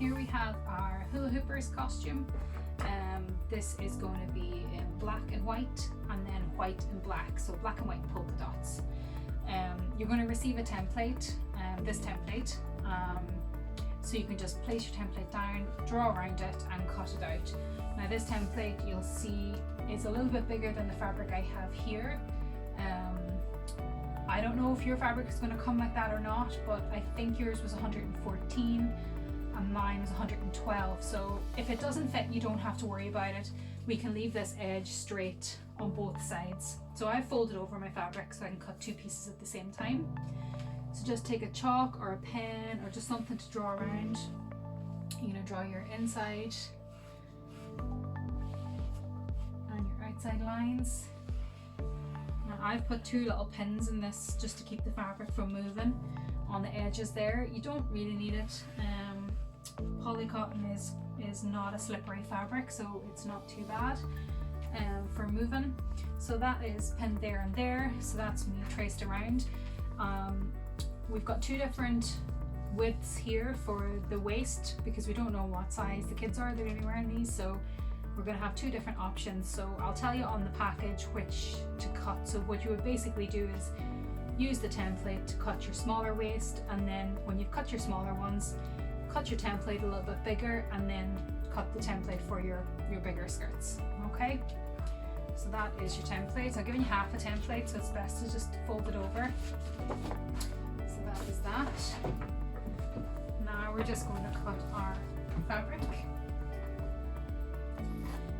here we have our HulaHoopers costume. This is going to be in black and white, and then white and black, so black and white polka dots. You're going to receive a template, this template, so you can just place your template down, draw around it and cut it out. Now this template, you'll see, is a little bit bigger than the fabric I have here. I don't know if your fabric is going to come like that or not, but I think yours was 114 and mine was 112. So if it doesn't fit, you don't have to worry about it. We can leave this edge straight on both sides. So I've folded over my fabric so I can cut two pieces at the same time. So just take a chalk or a pen or just something to draw around. You're going to draw your inside and your outside lines. Now I've put two little pins in this just to keep the fabric from moving on the edges there. You don't really need it. Polycotton is not a slippery fabric, so it's not too bad for moving. So that is pinned there and there, so that's me traced around. We've got two different widths here for the waist because we don't know what size the kids are. They're going to be wearing these, so we're going to have two different options. So I'll tell you on the package which to cut. So what you would basically do is use the template to cut your smaller waist, and then when you've cut your smaller ones, cut your template a little bit bigger and then cut the template for your bigger skirts. Okay, so that is your template. I've given you half a template, so it's best to just fold it over. So that is that. Now we're just going to cut our fabric.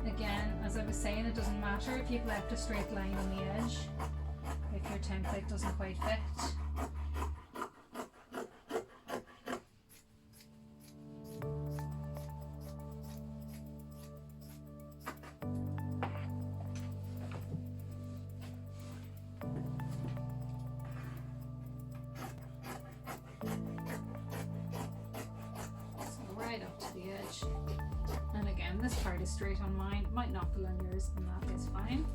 Again, as I was saying, it doesn't matter if you've left a straight line on the edge if your template doesn't quite fit. Right up to the edge, and again this part is straight on mine, it might not be on yours, and that is fine.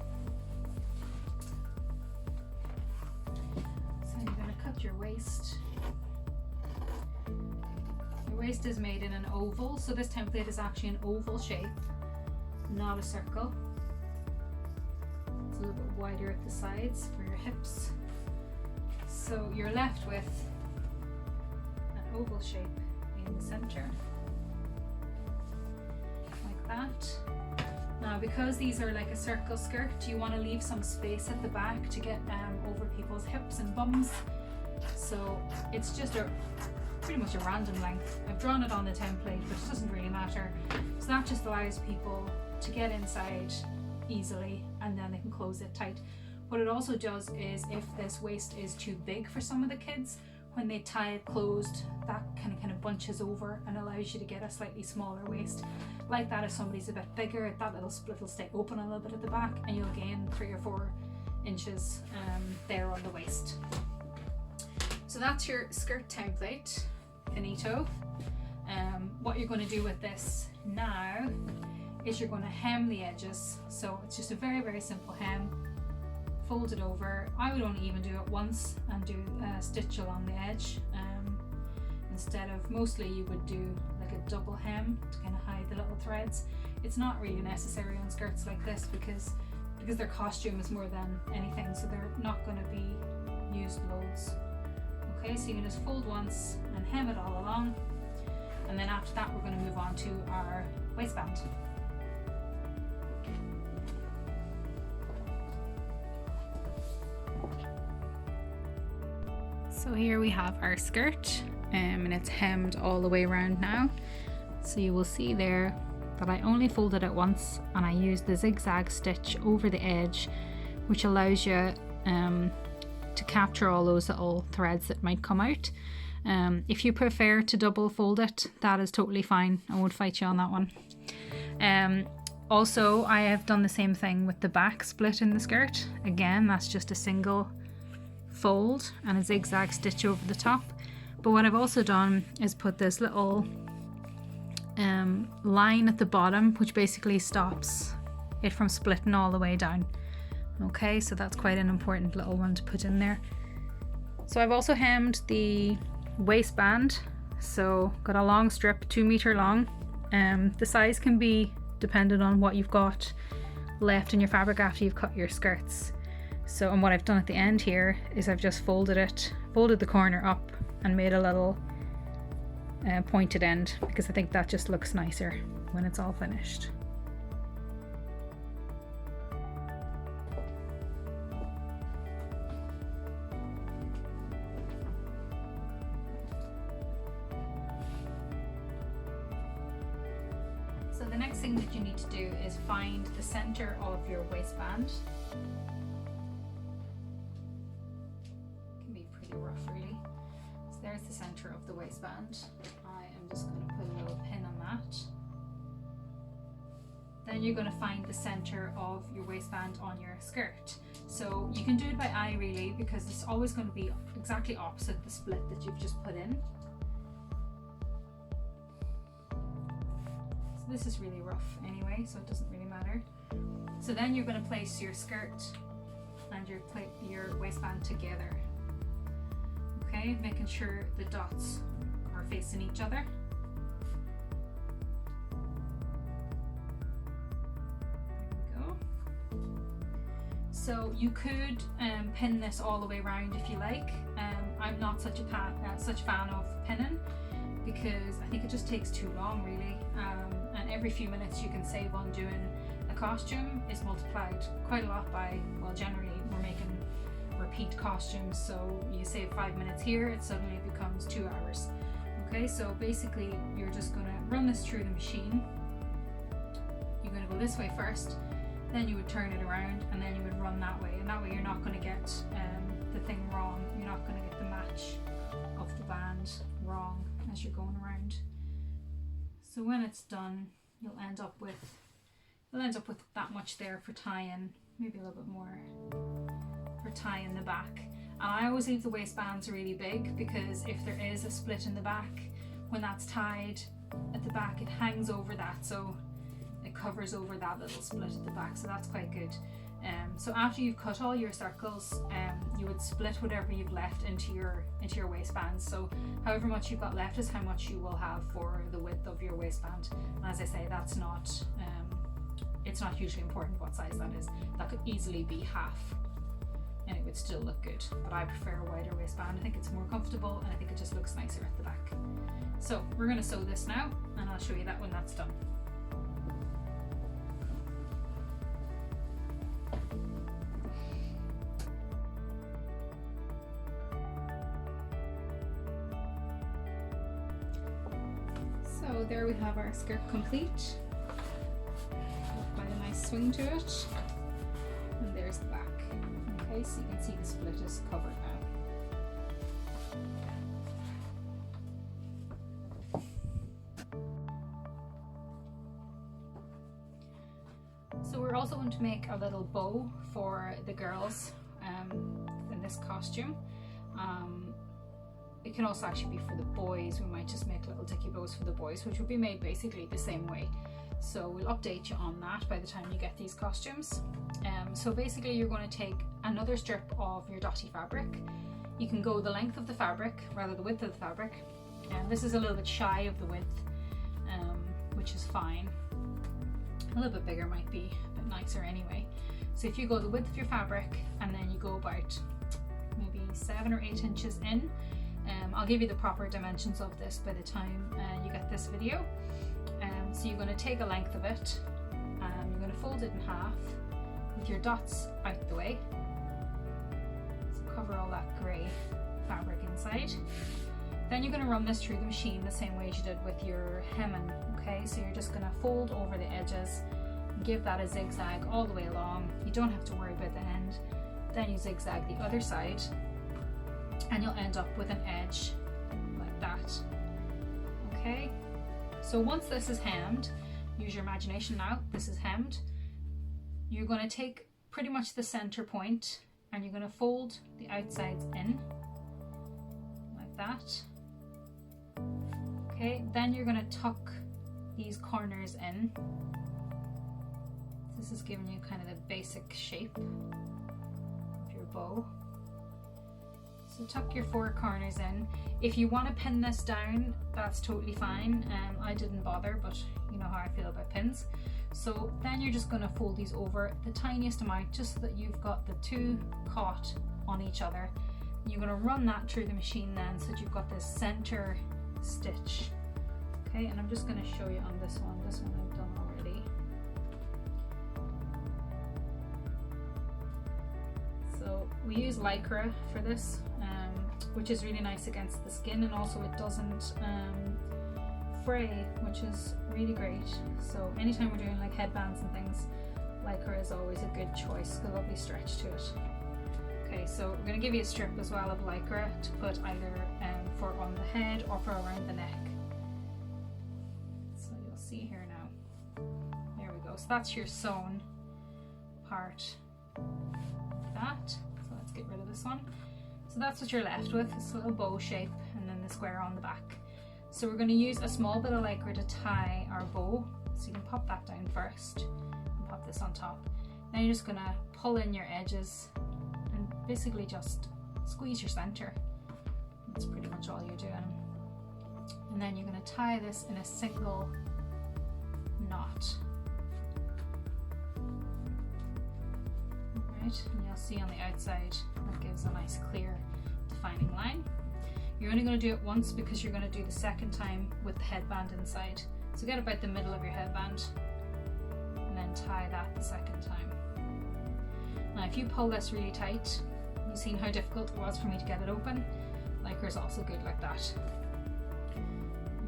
So you're going to cut your waist. Your waist is made in an oval, so this template is actually an oval shape, not a circle. It's a little bit wider at the sides for your hips, so you're left with an oval shape in the center. That. Now because these are like a circle skirt, you want to leave some space at the back to get over people's hips and bums. So it's just pretty much a random length. I've drawn it on the template, but it doesn't really matter. So that just allows people to get inside easily and then they can close it tight. What it also does is if this waist is too big for some of the kids, when they tie it closed, that kind of bunches over and allows you to get a slightly smaller waist. Like that, if somebody's a bit bigger, that little split will stay open a little bit at the back and you'll gain 3 or 4 inches there on the waist. So that's your skirt template, finito. What you're going to do with this now is you're going to hem the edges. So it's just a very, very simple hem. Fold it over. I would only even do it once and do a stitch along the edge. Instead of, mostly you would do like a double hem to kind of hide the little threads. It's not really necessary on skirts like this because their costume is more than anything, so they're not going to be used loads. Okay, so you can just fold once and hem it all along, and then after that we're going to move on to our waistband. So here we have our skirt, and it's hemmed all the way around now. So you will see there that I only folded it once and I used the zigzag stitch over the edge, which allows you to capture all those little threads that might come out. If you prefer to double fold it, that is totally fine. I won't fight you on that one. Also, I have done the same thing with the back split in the skirt. Again, that's just a single fold and a zigzag stitch over the top. But what I've also done is put this little line at the bottom, which basically stops it from splitting all the way down. Okay, so that's quite an important little one to put in there. So I've also hemmed the waistband So got a long strip, 2 meter long. The size can be dependent on what you've got left in your fabric after you've cut your skirts. So, and what I've done at the end here is I've just folded the corner up and made a little pointed end, because I think that just looks nicer when it's all finished. So the next thing that you need to do is find the center of your waistband. It can be pretty rough really. So there's the center of the waistband. I am just going to put a little pin on that. Then you're going to find the center of your waistband on your skirt. So you can do it by eye really, because it's always going to be exactly opposite the split that you've just put in. This is really rough anyway, so it doesn't really matter. So then you're going to place your skirt and your waistband together. Okay, making sure the dots are facing each other. There we go. So you could pin this all the way around if you like. I'm not such a fan of pinning, because I think it just takes too long really, and every few minutes you can save on doing a costume is multiplied quite a lot by, well, generally we're making repeat costumes, so you save 5 minutes here, it suddenly becomes 2 hours. Okay, so basically you're just going to run this through the machine. You're going to go this way first, then you would turn it around, and then you would run that way, and that way you're not going to get the thing wrong. You're not going to get the match of the band wrong as you're going around. So when it's done, you'll end up with that much there for tying, maybe a little bit more for tying the back. And I always leave the waistbands really big, because if there is a split in the back, when that's tied at the back, it hangs over that, so it covers over that little split at the back, so that's quite good. So after you've cut all your circles, you would split whatever you've left into your waistband. So however much you've got left is how much you will have for the width of your waistband. And as I say, that's not it's not hugely important what size that is. That could easily be half and it would still look good, but I prefer a wider waistband. I think it's more comfortable and I think it just looks nicer at the back. So we're going to sew this now, and I'll show you that when that's done. So there we have our skirt complete. Quite a nice swing to it. And there's the back. Okay, so you can see the split is covered now. So we're also going to make a little bow for the girls in this costume. It can also actually be for the boys. We might just make little dicky bows for the boys, which will be made basically the same way. So we'll update you on that by the time you get these costumes. So basically you're going to take another strip of your dotty fabric. You can go the length of the fabric, rather the width of the fabric. And this is a little bit shy of the width, which is fine. A little bit bigger might be a bit nicer anyway. So if you go the width of your fabric and then you go about maybe 7 or 8 inches in, I'll give you the proper dimensions of this by the time you get this video. So you're going to take a length of it, you're going to fold it in half with your dots out the way. So cover all that grey fabric inside. Then you're going to run this through the machine the same way as you did with your hemming. Okay, so you're just going to fold over the edges, give that a zigzag all the way along. You don't have to worry about the end. Then you zigzag the other side, and you'll end up with an edge like that. Okay, so once this is hemmed, use your imagination now, this is hemmed, you're going to take pretty much the center point and you're going to fold the outsides in like that. Okay, then you're going to tuck these corners in. This is giving you kind of the basic shape of your bow. So tuck your 4 corners in. If you want to pin this down, that's totally fine. I didn't bother, but you know how I feel about pins. So then you're just going to fold these over the tiniest amount, just so that you've got the 2 caught on each other. You're going to run that through the machine then, so that you've got this center stitch. Okay, and I'm just going to show you on this one. This one I've done already. So we use Lycra for this, which is really nice against the skin, and also it doesn't fray, which is really great. So anytime we're doing like headbands and things, Lycra is always a good choice, a lovely stretch to it. Okay, so we're going to give you a strip as well of Lycra to put either for on the head or for around the neck. So you'll see here now. There we go. So that's your sewn part. Like that. So let's get rid of this one. So that's what you're left with, this little bow shape and then the square on the back. So we're going to use a small bit of Lycra to tie our bow. So you can pop that down first and pop this on top. Now you're just going to pull in your edges and basically just squeeze your center. That's pretty much all you're doing. And then you're going to tie this in a single knot. Right, and you'll see on the outside that gives a nice clear defining line. You're only going to do it once because you're going to do the second time with the headband inside. So get about the middle of your headband and then tie that the second time. Now if you pull this really tight, you've seen how difficult it was for me to get it open. Lycra is also good like that.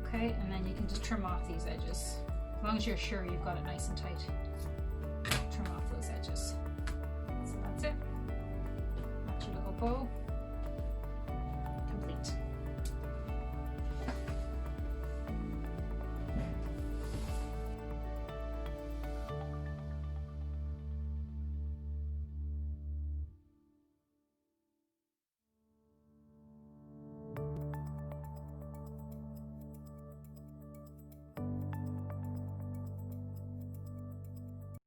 Okay, and then you can just trim off these edges. As long as you're sure you've got it nice and tight, trim off those edges. So that's it. That's your little bow.